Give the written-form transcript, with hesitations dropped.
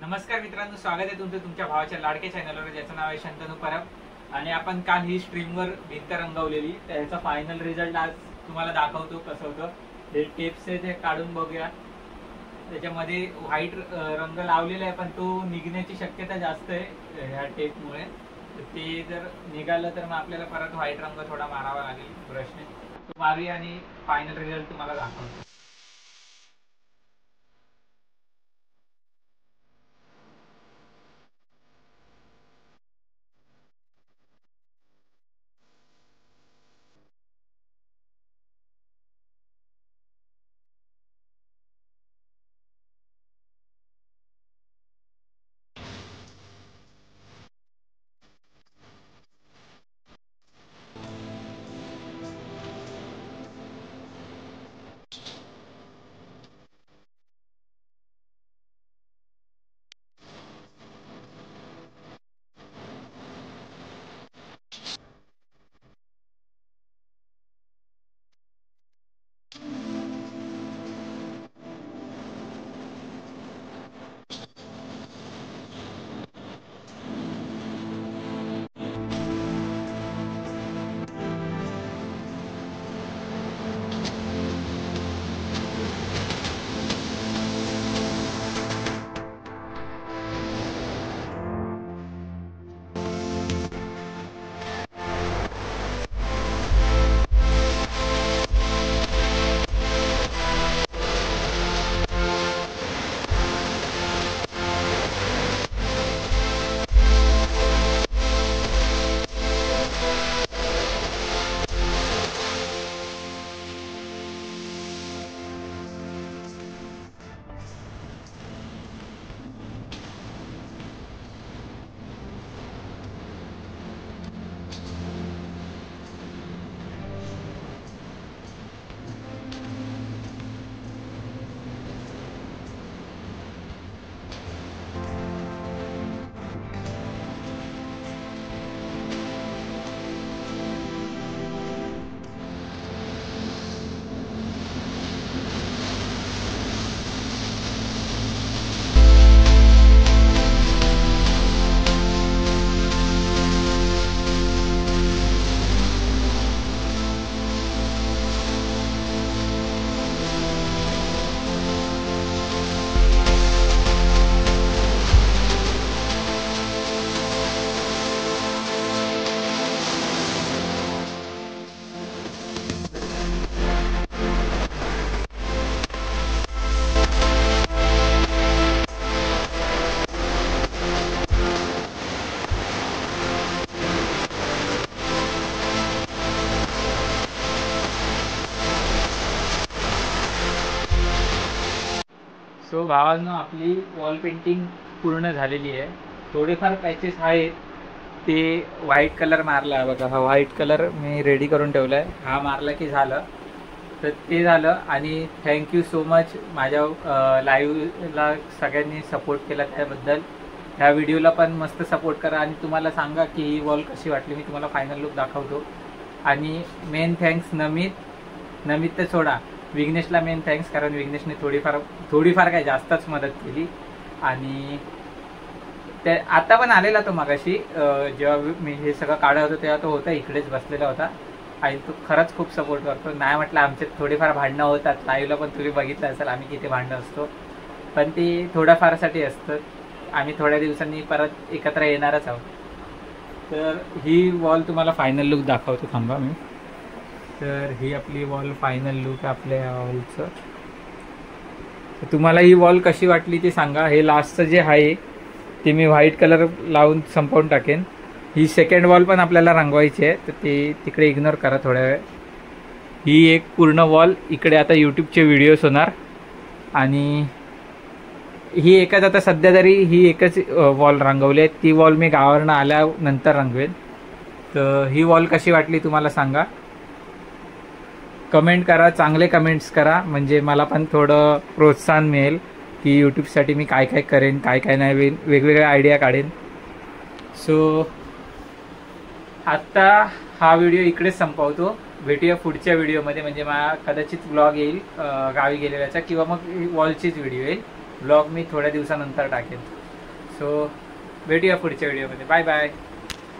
नमस्कार मित्रांनो, स्वागत आहे तुमचं तुमच्या भावाच्या लाडक्या चॅनलवर, ज्याचं नाव आहे शंतनू परब। आणि आपण काल ही स्ट्रीमवर भिंत रंगवलेली, त्याचा फायनल रिझल्ट आज तुम्हाला दाखवतो कसं होतं। हे टेप्स आहे ते काढून बघूया। त्याच्यामध्ये व्हाईट रंग लावलेला आहे, पण तो निघण्याची शक्यता जास्त आहे ह्या टेपमुळे। ते जर निघालं तर मग आपल्याला परत व्हाईट रंग थोडा मारावा लागेल ब्रशने। तो मारूया आणि फायनल रिझल्ट तुम्हाला दाखवतो। सो भावांनो, आपली वॉल पेंटिंग पूर्ण झालेली आहे। थोडेफार पॅचेस आहेत, ते व्हाईट कलर मारला आहे बघा। हा व्हाईट कलर मी रेडी करून ठेवला आहे, हा मारला की झालं। तर ते झालं। आणि थँक्यू सो मच माझ्या लाईव्हला सगळ्यांनी सपोर्ट केला त्याबद्दल। ह्या व्हिडिओला पण मस्त सपोर्ट करा आणि तुम्हाला सांगा की ही वॉल कशी वाटली। मी तुम्हाला फायनल लुक दाखवतो। आणि मेन थँक्स नमित तर सोडा, विघ्नेशला मेन थँक्स, कारण विघ्नेशने थोडीफार काय जास्तच मदत केली। आणि ते आता पण आलेला तो मगाशी, जेव्हा मी हे सगळं काढत होतो तेव्हा तो होता इकडेच बसलेला होता। आणि तो खरंच खूप सपोर्ट करतो। नाही म्हटलं आमचे थोडेफार भांडणं होतात, लाईव्हला पण तुम्ही बघितलं असेल आम्ही किती भांडणं असतो, पण ते थोड्याफारसाठी असतं। आम्ही थोड्या दिवसांनी परत एकत्र येणारच आहोत। तर ही वॉल तुम्हाला फायनल लुक दाखवतो, थांबा मी। तर ही आपली वॉल फायनल लुक आपल्या वॉलचं। तर तुम्हाला ही वॉल कशी वाटली ते सांगा। हे लास्टचं जे आहे ते मी व्हाईट कलर लावून संपवून टाकेन। ही सेकंड वॉल पण आपल्याला रंगवायची आहे, तर ते तिकडे इग्नोर करा थोड्या वेळ। ही एक पूर्ण वॉल इकडे आता यूट्यूबचे व्हिडिओज होणार। आणि ही एकच, आता सध्या तरी ही एकच वॉल रंगवली आहे, ती वॉल मी गावावरनं आल्यानंतर रंगवेन। तर ही वॉल कशी वाटली तुम्हाला सांगा, कमेंट करा, चांगले कमेंट्स करा, म्हणजे मला पण थोडं प्रोत्साहन मिळेल की यूट्यूबसाठी मी काय काय करेन, काय काय नाही, वेगवेगळ्या आयडिया काढेन। सो आत्ता हा व्हिडिओ इकडेच संपवतो। भेटूया पुढच्या व्हिडिओमध्ये, म्हणजे मला कदाचित ब्लॉग येईल गावी गेलेल्याचा, किंवा मग वॉलचीच व्हिडिओ येईल। ब्लॉग मी थोड्या दिवसानंतर टाकेन। सो भेटूया पुढच्या व्हिडिओमध्ये. Bye bye.